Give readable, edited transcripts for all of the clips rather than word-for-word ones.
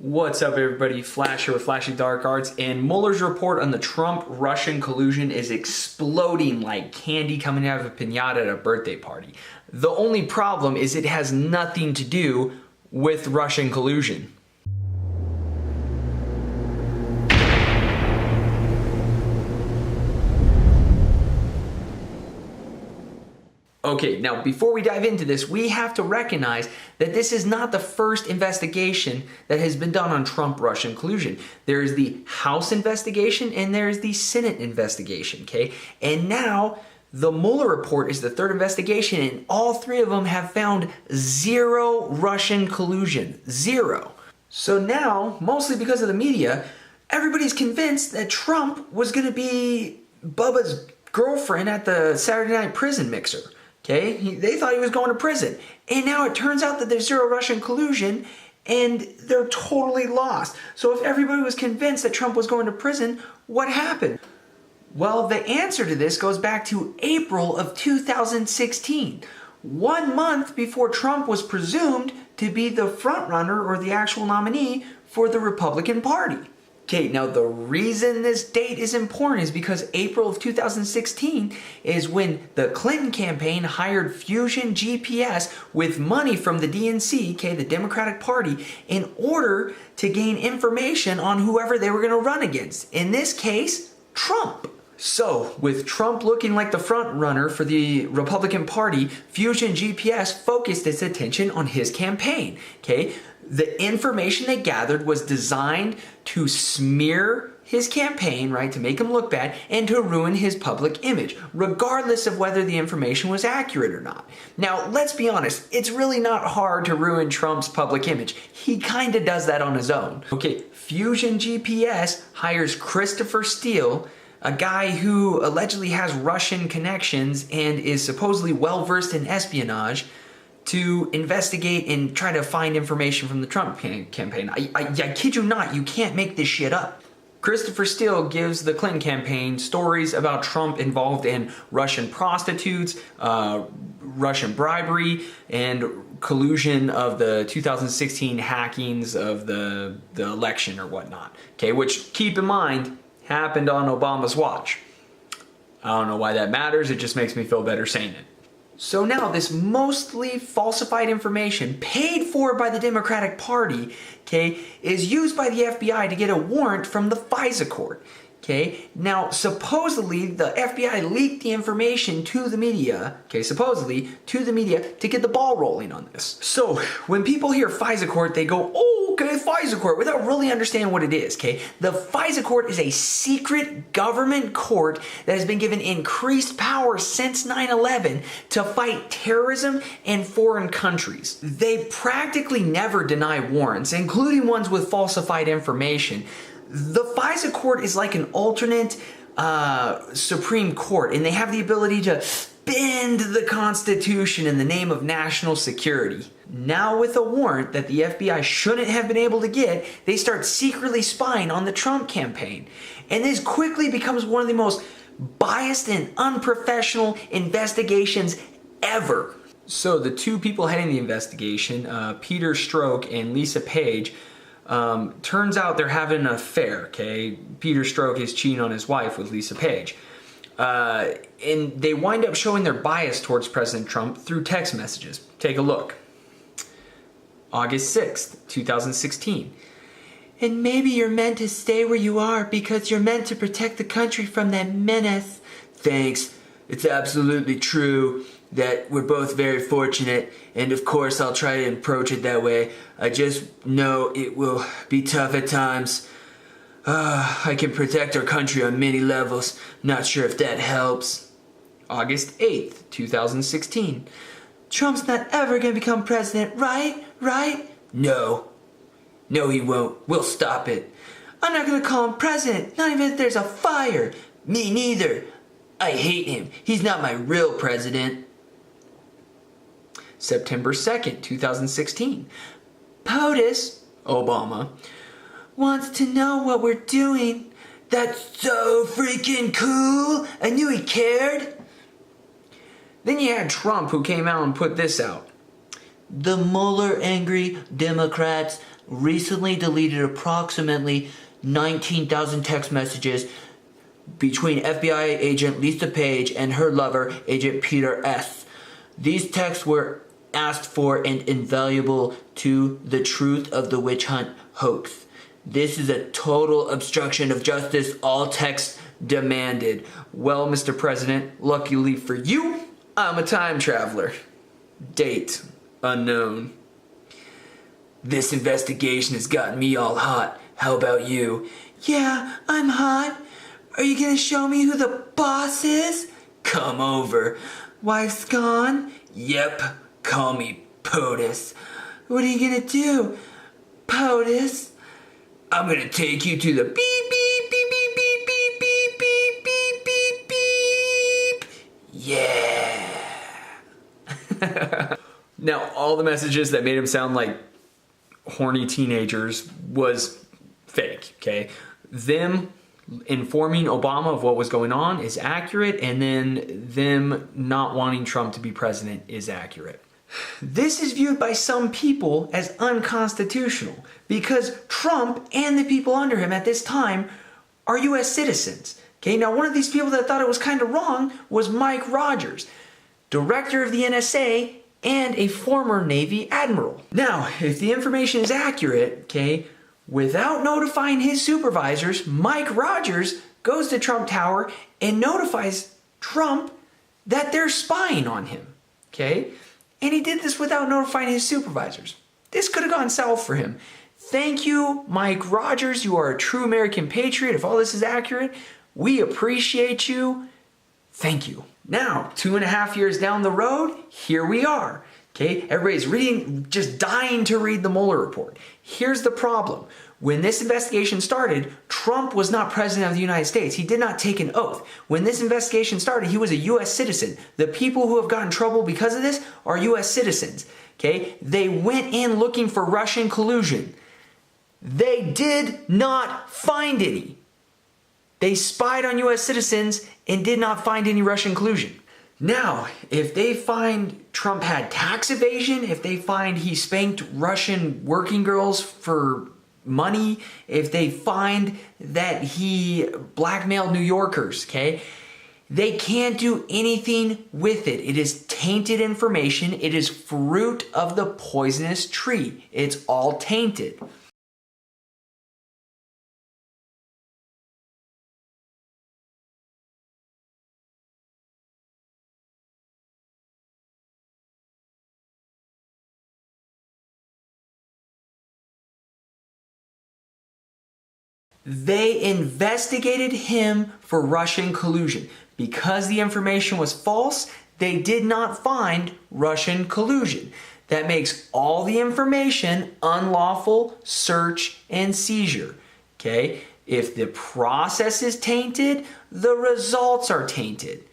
What's up, everybody? Flash here with Flashy Dark Arts, and Mueller's report on the Trump-Russian collusion is exploding like candy coming out of a piñata at a birthday party. The only problem is it has nothing to do with Russian collusion. Okay, now before we dive into this, we have to recognize that this is not the first investigation that has been done on Trump-Russian collusion. There is the House investigation and there is the Senate investigation, okay? And now the Mueller report is the third investigation, and all three of them have found zero Russian collusion. Zero. So now, mostly because of the media, everybody's convinced that Trump was going to be Bubba's girlfriend at the Saturday night prison mixer. Okay, they thought he was going to prison. And now it turns out that there's zero Russian collusion and they're totally lost. So if everybody was convinced that Trump was going to prison, what happened? Well, the answer to this goes back to April of 2016. 1 month before Trump was presumed to be the frontrunner or the actual nominee for the Republican Party. Okay, now the reason this date is important is because April of 2016 is when the Clinton campaign hired Fusion GPS with money from the DNC, okay, the Democratic Party, in order to gain information on whoever they were going to run against. In this case, Trump. So, with Trump looking like the front runner for the Republican Party, Fusion GPS focused its attention on his campaign, okay? The information they gathered was designed to smear his campaign, right, to make him look bad and to ruin his public image, regardless of whether the information was accurate or not. Now, let's be honest, it's really not hard to ruin Trump's public image. He kind of does that on his own. Okay, Fusion GPS hires Christopher Steele, a guy who allegedly has Russian connections and is supposedly well-versed in espionage, to investigate and try to find information from the Trump campaign. I kid you not, you can't make this shit up. Christopher Steele gives the Clinton campaign stories about Trump involved in Russian prostitutes, Russian bribery, and collusion of the 2016 hackings of the election or whatnot. Okay, which, keep in mind, happened on Obama's watch. I don't know why that matters, it just makes me feel better saying it. So now this mostly falsified information paid for by the Democratic Party, okay, is used by the FBI to get a warrant from the FISA court. Okay, now supposedly the FBI leaked the information to the media, okay, supposedly to the media to get the ball rolling on this. So when people hear FISA court, they go, oh, okay, FISA court, without really understanding what it is, okay? The FISA court is a secret government court that has been given increased power since 9/11 to fight terrorism in foreign countries. They practically never deny warrants, including ones with falsified information. The FISA court is like an alternate Supreme Court, and they have the ability to bend the Constitution in the name of national security. Now with a warrant that the FBI shouldn't have been able to get, they start secretly spying on the Trump campaign. And this quickly becomes one of the most biased and unprofessional investigations ever. So the two people heading the investigation, Peter Strzok and Lisa Page, turns out they're having an affair, okay? Peter Strzok is cheating on his wife with Lisa Page. And they wind up showing their bias towards President Trump through text messages. Take a look. August 6th, 2016. And maybe you're meant to stay where you are because you're meant to protect the country from that menace. Thanks. It's absolutely true that we're both very fortunate, and of course I'll try to approach it that way. I just know it will be tough at times. I can protect our country on many levels. Not sure if that helps. August 8th, 2016. Trump's not ever gonna become president, right? Right? No. No, he won't. We'll stop it. I'm not gonna call him president, not even if there's a fire. Me neither. I hate him. He's not my real president. September 2nd, 2016. POTUS, Obama, wants to know what we're doing. That's so freaking cool. I knew he cared. Then you had Trump, who came out and put this out. The Mueller angry Democrats recently deleted approximately 19,000 text messages between FBI agent Lisa Page and her lover, Agent Peter S. These texts were asked for and invaluable to the truth of the witch hunt hoax. This is a total obstruction of justice. All texts demanded. Well, Mr. President, luckily for you, I'm a time traveler. Date unknown. This investigation has gotten me all hot. How about you? Yeah, I'm hot. Are you gonna show me who the boss is? Come over. Wife's gone? Yep, call me POTUS. What are you gonna do, POTUS? I'm gonna take you to the beep beep beep beep beep beep beep beep beep beep beep. Yeah. Now, all the messages that made him sound like horny teenagers was fake, okay? Them informing Obama of what was going on is accurate, and then them not wanting Trump to be president is accurate. This is viewed by some people as unconstitutional because Trump and the people under him at this time are U.S. citizens. Okay, now one of these people that thought it was kind of wrong was Mike Rogers, director of the NSA and a former Navy admiral. Now, if the information is accurate, okay, without notifying his supervisors, Mike Rogers goes to Trump Tower and notifies Trump that they're spying on him, okay? And he did this without notifying his supervisors. This could have gone south for him. Thank you, Mike Rogers. You are a true American patriot. If all this is accurate, we appreciate you. Thank you. Now, 2.5 years down the road, here we are. Okay, everybody's reading, just dying to read the Mueller report. Here's the problem. When this investigation started, Trump was not president of the United States. He did not take an oath. When this investigation started, he was a U.S. citizen. The people who have gotten in trouble because of this are U.S. citizens. Okay, they went in looking for Russian collusion. They did not find any. They spied on U.S. citizens and did not find any Russian collusion. Now, if they find Trump had tax evasion, if they find he spanked Russian working girls for money, if they find that he blackmailed New Yorkers, okay, they can't do anything with it. It is tainted information. It is fruit of the poisonous tree. It's all tainted. They investigated him for Russian collusion. Because the information was false, they did not find Russian collusion. That makes all the information unlawful search and seizure. Okay? If the process is tainted, the results are tainted.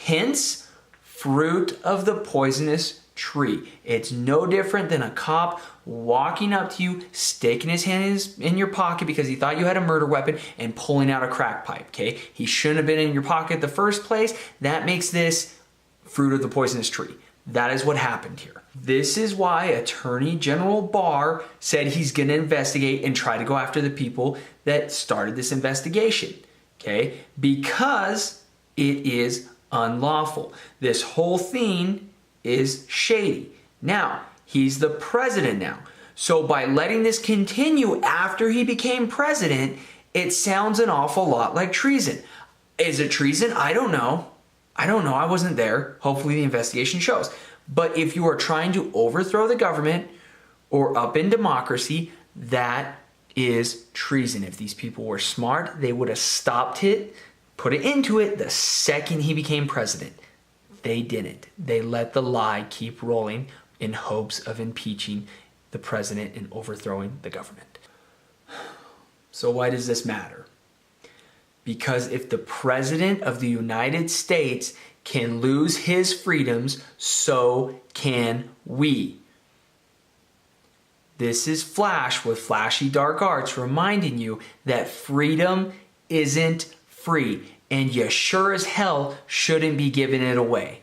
Hence, fruit of the poisonous tree. It's no different than a cop walking up to you, sticking his hand in your pocket because he thought you had a murder weapon and pulling out a crack pipe, okay? He shouldn't have been in your pocket in the first place. That makes this fruit of the poisonous tree. That is what happened here. This is why Attorney General Barr said he's going to investigate and try to go after the people that started this investigation, okay? Because it is unlawful. This whole thing is shady. Now, he's the president now. So by letting this continue after he became president, it sounds an awful lot like treason. Is it treason? I don't know. I wasn't there. Hopefully the investigation shows. But if you are trying to overthrow the government or upend democracy, that is treason. If these people were smart, they would have stopped it, put it into it the second he became president. They didn't. They let the lie keep rolling in hopes of impeaching the president and overthrowing the government. So why does this matter? Because if the president of the United States can lose his freedoms, so can we. This is Flash with Flashy Dark Arts reminding you that freedom isn't free. And you sure as hell shouldn't be giving it away.